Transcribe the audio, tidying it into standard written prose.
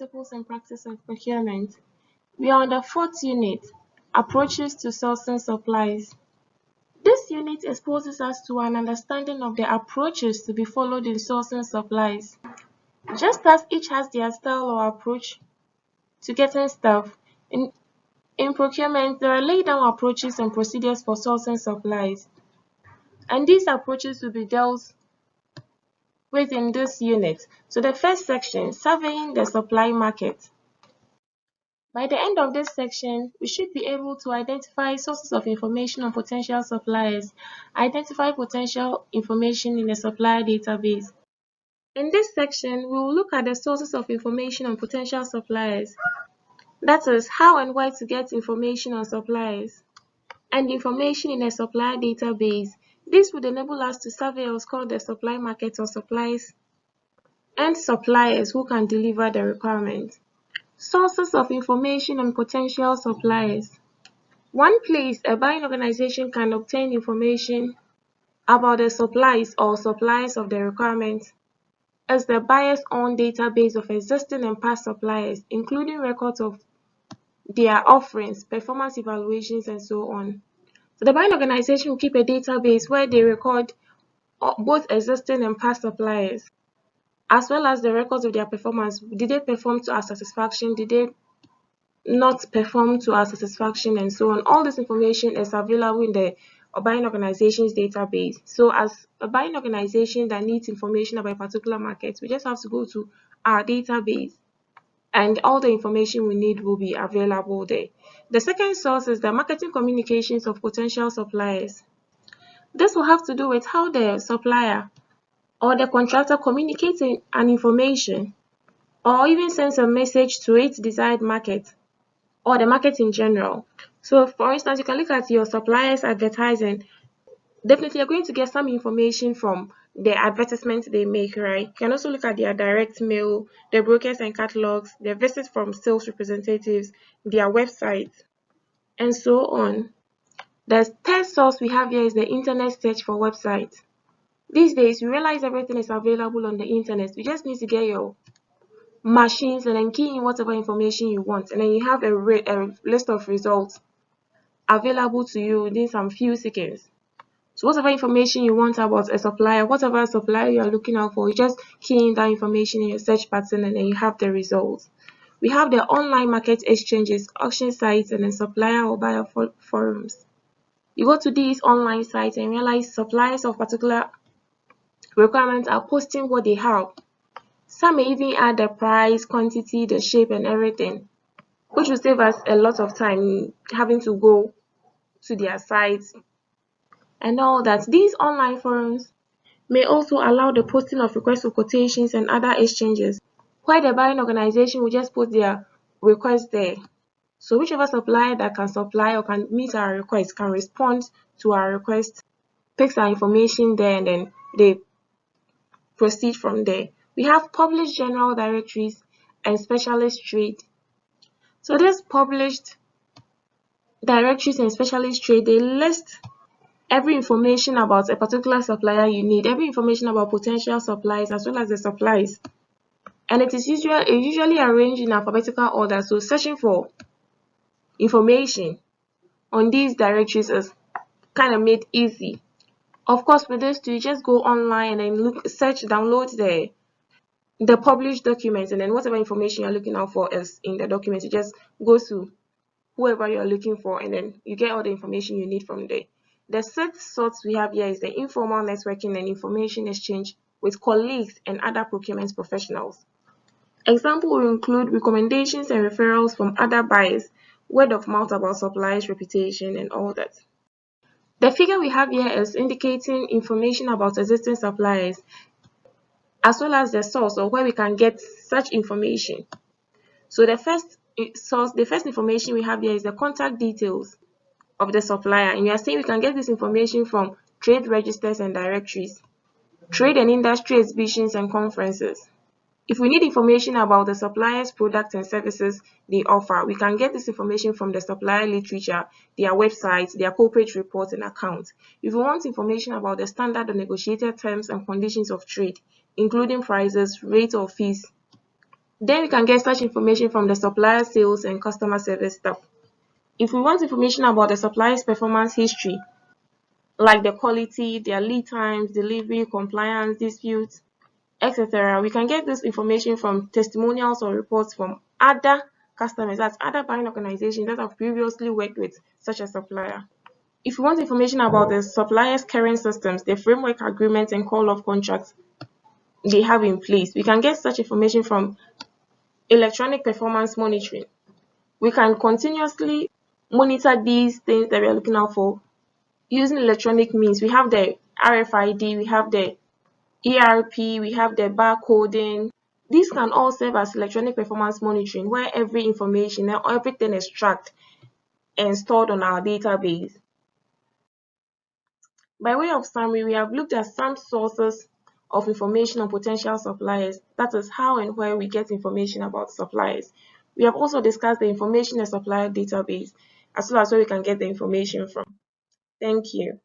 Principles and Practice of Procurement. We are on the fourth unit, Approaches to Sourcing Supplies. This unit exposes us to an understanding of the approaches to be followed in sourcing supplies. Just as each has their style or approach to getting stuff, in procurement there are laid down approaches and procedures for sourcing supplies. And these approaches will be dealt within this unit. So the first section, surveying the supply market. By the end of this section, we should be able to identify sources of information on potential suppliers, identify potential information in a supplier database. In this section, we will look at the sources of information on potential suppliers. That is, how and where to get information on suppliers, and information in a supplier database. This would enable us to survey what's called the supply market or supplies and suppliers who can deliver the requirement. Sources of information on potential suppliers. One place a buying organization can obtain information about the supplies or suppliers of the requirement is the buyer's own database of existing and past suppliers, including records of their offerings, performance evaluations, and so on. So the buying organization will keep a database where they record both existing and past suppliers, as well as the records of their performance. Did they perform to our satisfaction? Did they not perform to our satisfaction, and so on? All this information is available in the buying organization's database. So as a buying organization that needs information about a particular market, we just have to go to our database and all the information we need will be available there. The second source is the marketing communications of potential suppliers. This will have to do with how the supplier or the contractor communicates an information or even sends a message to its desired market or the market in general. So for instance, you can look at your suppliers advertising. Definitely you're going to get some information from the advertisements they make, right? You can also look at their direct mail, their brokers and catalogs, their visits from sales representatives, their websites, and so on. The third source we have here is the internet search for websites. These days, we realize everything is available on the internet. You just need to get your machines and then key in whatever information you want, and then you have a list of results available to you within some few seconds. So whatever information you want about a supplier, whatever supplier you are looking out for, you just key in that information in your search pattern and then you have the results. We have the online market exchanges, auction sites, and then supplier or buyer forums. You go to these online sites and realize suppliers of particular requirements are posting what they have. Some may even add the price, quantity, the shape, and everything, which will save us a lot of time having to go to their sites and all that. These online forums may also allow the posting of requests for quotations and other exchanges, where the buying organization will just put their request there. So whichever supplier that can supply or can meet our request can respond to our request, picks our information there, and then they proceed from there. We have published general directories and specialist trade. So these published directories and specialist trade, they list every information about a particular supplier you need, every information about potential suppliers as well as the supplies. And it is usually arranged in alphabetical order, so searching for information on these directories is kind of made easy. Of course, with this too, you just go online and then download the published documents, and then whatever information you're looking out for is in the document. You just go to whoever you're looking for and then you get all the information you need from there. The sixth source we have here is the informal networking and information exchange with colleagues and other procurement professionals. Example will include recommendations and referrals from other buyers, word of mouth about suppliers' reputation, and all that. The figure we have here is indicating information about existing suppliers, as well as the source or where we can get such information. So the first information we have here is the contact details of the supplier, and we are saying we can get this information from trade registers and directories, trade and industry exhibitions and conferences. If we need information about the supplier's products and services they offer, we can get this information from the supplier literature, their websites, their corporate reports and accounts. If we want information about the standard or negotiated terms and conditions of trade, including prices, rates or fees, Then we can get such information from the supplier sales and customer service staff. If we want information about the supplier's performance history, like the quality, their lead times, delivery, compliance, disputes, etc., we can get this information from testimonials or reports from other customers, that's other buying organizations that have previously worked with such a supplier. If you want information about the supplier's current systems, the framework agreements and call-off contracts they have in place, we can get such information from electronic performance monitoring. We can continuously monitor these things that we are looking out for using electronic means. We have the RFID, we have the ERP, we have the barcoding. These can all serve as electronic performance monitoring, where every information and everything is tracked and stored on our database. By way of summary, we have looked at some sources of information on potential suppliers, that is how and where we get information about suppliers. We have also discussed the information and supplier database, as well as where we can get the information from. Thank you.